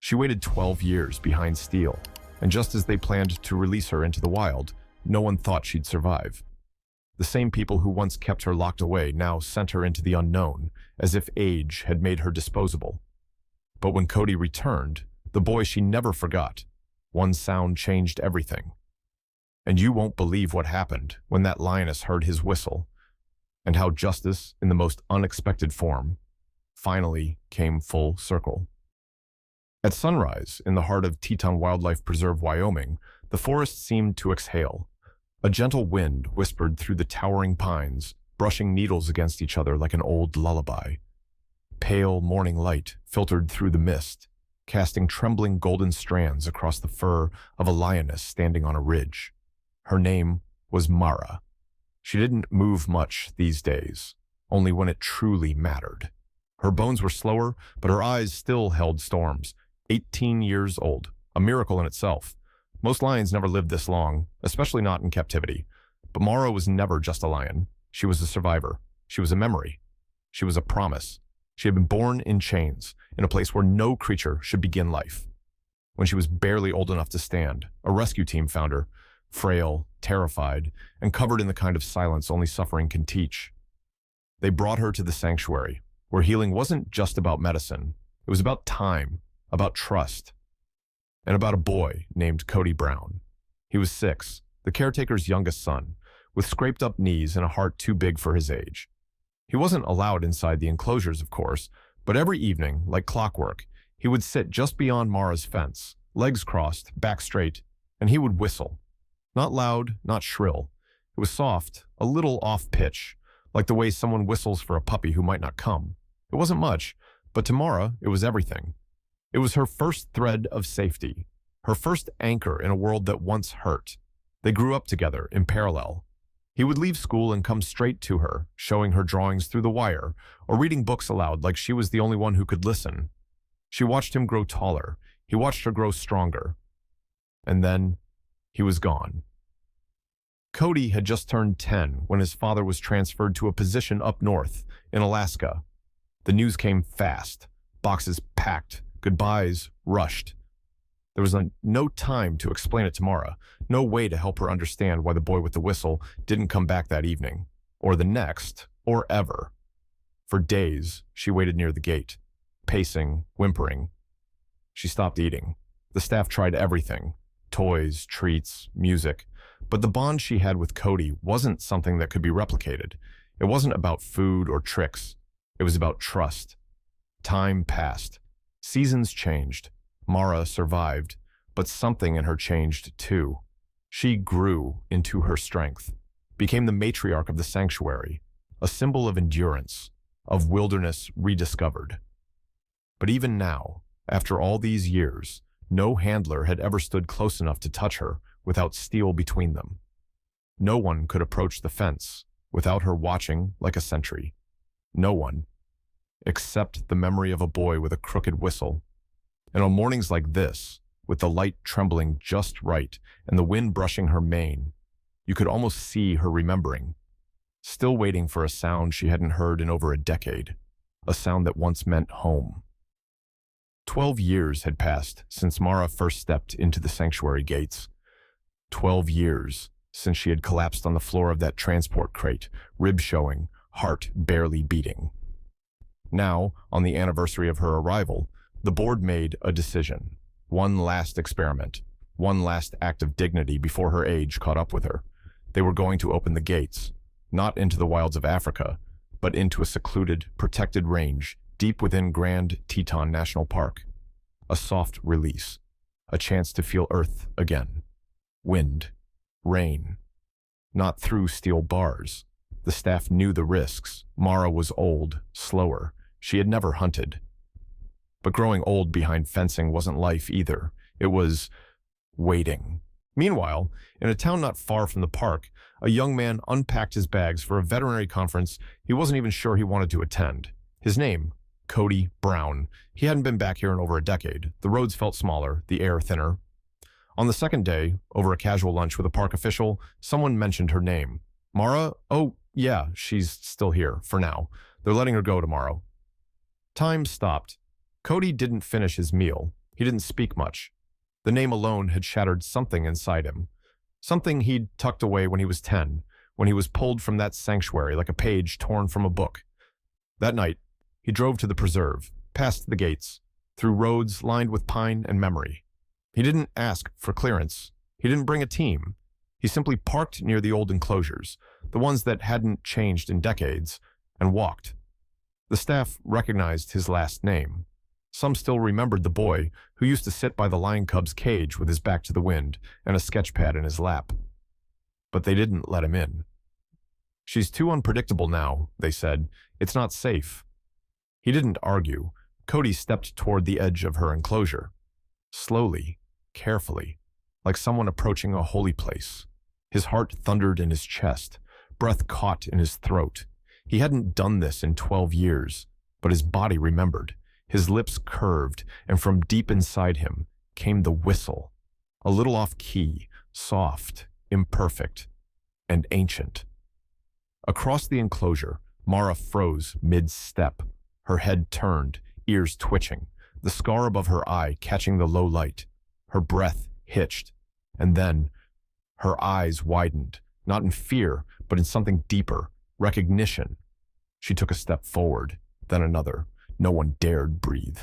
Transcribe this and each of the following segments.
She waited 12 years behind steel, and just as they planned to release her into the wild, no one thought she'd survive. The same people who once kept her locked away now sent her into the unknown, as if age had made her disposable. But when Cody returned, the boy she never forgot, one sound changed everything. And you won't believe what happened when that lioness heard his whistle, and how justice, in the most unexpected form, finally came full circle. At sunrise, in the heart of Teton Wildlife Preserve, Wyoming, the forest seemed to exhale. A gentle wind whispered through the towering pines, brushing needles against each other like an old lullaby. Pale morning light filtered through the mist, casting trembling golden strands across the fur of a lioness standing on a ridge. Her name was Mara. She didn't move much these days, only when it truly mattered. Her bones were slower, but her eyes still held storms. 18 years old, a miracle in itself. Most lions never lived this long, especially not in captivity. But Mara was never just a lion. She was a survivor. She was a memory. She was a promise. She had been born in chains, in a place where no creature should begin life. When she was barely old enough to stand, a rescue team found her, frail, terrified, and covered in the kind of silence only suffering can teach. They brought her to the sanctuary, where healing wasn't just about medicine. It was about time, about trust, and about a boy named Cody Brown. He was 6, the caretaker's youngest son, with scraped-up knees and a heart too big for his age. He wasn't allowed inside the enclosures, of course, but every evening, like clockwork, he would sit just beyond Mara's fence, legs crossed, back straight, and he would whistle. Not loud, not shrill. It was soft, a little off-pitch, like the way someone whistles for a puppy who might not come. It wasn't much, but to Mara, it was everything. It was her first thread of safety, her first anchor in a world that once hurt. They grew up together, in parallel. He would leave school and come straight to her, showing her drawings through the wire, or reading books aloud like she was the only one who could listen. She watched him grow taller. He watched her grow stronger. And then, he was gone. Cody had just turned 10 when his father was transferred to a position up north, in Alaska. The news came fast, boxes packed, goodbyes rushed. There was no time to explain it to Mara, no way to help her understand why the boy with the whistle didn't come back that evening, or the next, or ever. For days, she waited near the gate, pacing, whimpering. She stopped eating. The staff tried everything, toys, treats, music, but the bond she had with Cody wasn't something that could be replicated. It wasn't about food or tricks. It was about trust. Time passed. Seasons changed. Mara survived, but something in her changed too. She grew into her strength, became the matriarch of the sanctuary, a symbol of endurance, of wilderness rediscovered. But even now, after all these years, no handler had ever stood close enough to touch her without steel between them. No one could approach the fence without her watching like a sentry. No one, except the memory of a boy with a crooked whistle. And on mornings like this, with the light trembling just right and the wind brushing her mane, you could almost see her remembering, still waiting for a sound she hadn't heard in over a decade, a sound that once meant home. 12 years had passed since Mara first stepped into the sanctuary gates. 12 years since she had collapsed on the floor of that transport crate, ribs showing, heart barely beating. Now, on the anniversary of her arrival, the board made a decision. One last experiment, one last act of dignity before her age caught up with her. They were going to open the gates, not into the wilds of Africa, but into a secluded, protected range deep within Grand Teton National Park. A soft release, a chance to feel earth again. Wind, rain, not through steel bars. The staff knew the risks. Mara was old, slower. She had never hunted. But growing old behind fencing wasn't life either. It was waiting. Meanwhile, in a town not far from the park, a young man unpacked his bags for a veterinary conference he wasn't even sure he wanted to attend. His name, Cody Brown. He hadn't been back here in over a decade. The roads felt smaller, the air thinner. On the second day, over a casual lunch with a park official, someone mentioned her name. Mara? Oh, yeah, she's still here, for now. They're letting her go tomorrow. Time stopped. Cody didn't finish his meal. He didn't speak much. The name alone had shattered something inside him. Something he'd tucked away when he was 10, when he was pulled from that sanctuary like a page torn from a book. That night, he drove to the preserve, past the gates, through roads lined with pine and memory. He didn't ask for clearance. He didn't bring a team. He simply parked near the old enclosures, the ones that hadn't changed in decades, and walked. The staff recognized his last name. Some still remembered the boy who used to sit by the lion cub's cage with his back to the wind and a sketch pad in his lap. But they didn't let him in. "She's too unpredictable now," they said. "It's not safe." He didn't argue. Cody stepped toward the edge of her enclosure. Slowly, carefully, like someone approaching a holy place. His heart thundered in his chest, breath caught in his throat. He hadn't done this in 12 years, but his body remembered. His lips curved, and from deep inside him came the whistle, a little off-key, soft, imperfect, and ancient. Across the enclosure, Mara froze mid-step, her head turned, ears twitching, the scar above her eye catching the low light. Her breath hitched, and then her eyes widened, not in fear, but in something deeper, recognition. She took a step forward, then another. No one dared breathe.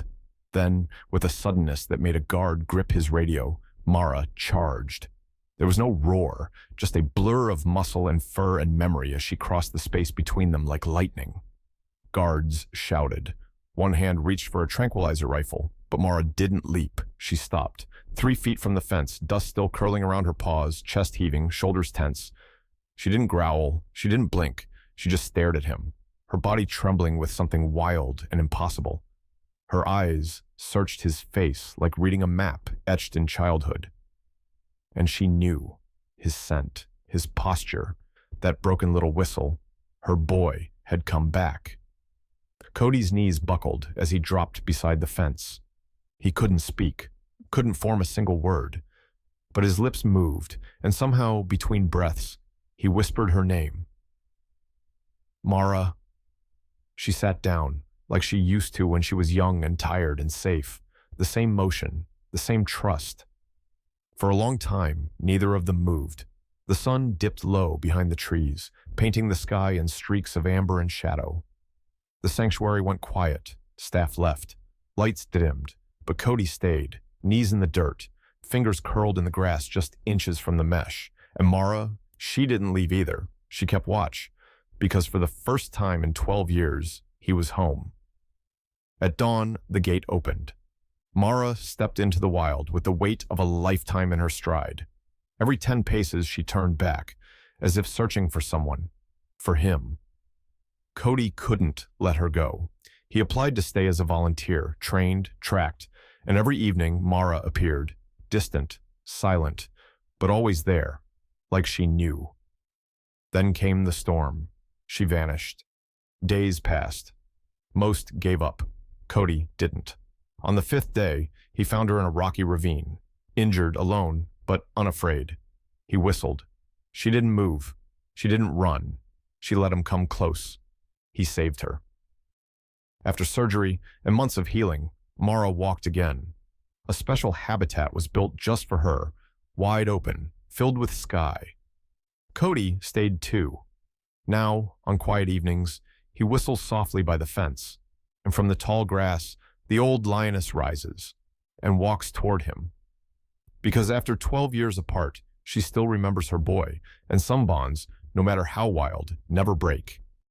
Then, with a suddenness that made a guard grip his radio, Mara charged. There was no roar, just a blur of muscle and fur and memory as she crossed the space between them like lightning. Guards shouted. One hand reached for a tranquilizer rifle, but Mara didn't leap. She stopped, 3 feet from the fence, dust still curling around her paws, chest heaving, shoulders tense. She didn't growl. She didn't blink. She just stared at him, her body trembling with something wild and impossible. Her eyes searched his face like reading a map etched in childhood. And she knew his scent, his posture, that broken little whistle. Her boy had come back. Cody's knees buckled as he dropped beside the fence. He couldn't speak, couldn't form a single word, but his lips moved, and somehow, between breaths, he whispered her name. "Mara." She sat down, like she used to when she was young and tired and safe, the same motion, the same trust. For a long time, neither of them moved. The sun dipped low behind the trees, painting the sky in streaks of amber and shadow. The sanctuary went quiet. Staff left. Lights dimmed, but Cody stayed, knees in the dirt, fingers curled in the grass just inches from the mesh. And Mara, she didn't leave either. She kept watch, because for the first time in 12 years, he was home. At dawn, the gate opened. Mara stepped into the wild with the weight of a lifetime in her stride. Every 10 paces she turned back, as if searching for someone, for him. Cody couldn't let her go. He applied to stay as a volunteer, trained, tracked, and every evening Mara appeared, distant, silent, but always there, like she knew. Then came the storm. She vanished. Days passed. Most gave up. Cody didn't. On the 5th day, he found her in a rocky ravine, injured, alone, but unafraid. He whistled. She didn't move. She didn't run. She let him come close. He saved her. After surgery and months of healing, Mara walked again. A special habitat was built just for her, wide open, filled with sky. Cody stayed too. Now, on quiet evenings, he whistles softly by the fence, and from the tall grass, the old lioness rises and walks toward him. Because after 12 years apart, she still remembers her boy, and some bonds, no matter how wild, never break.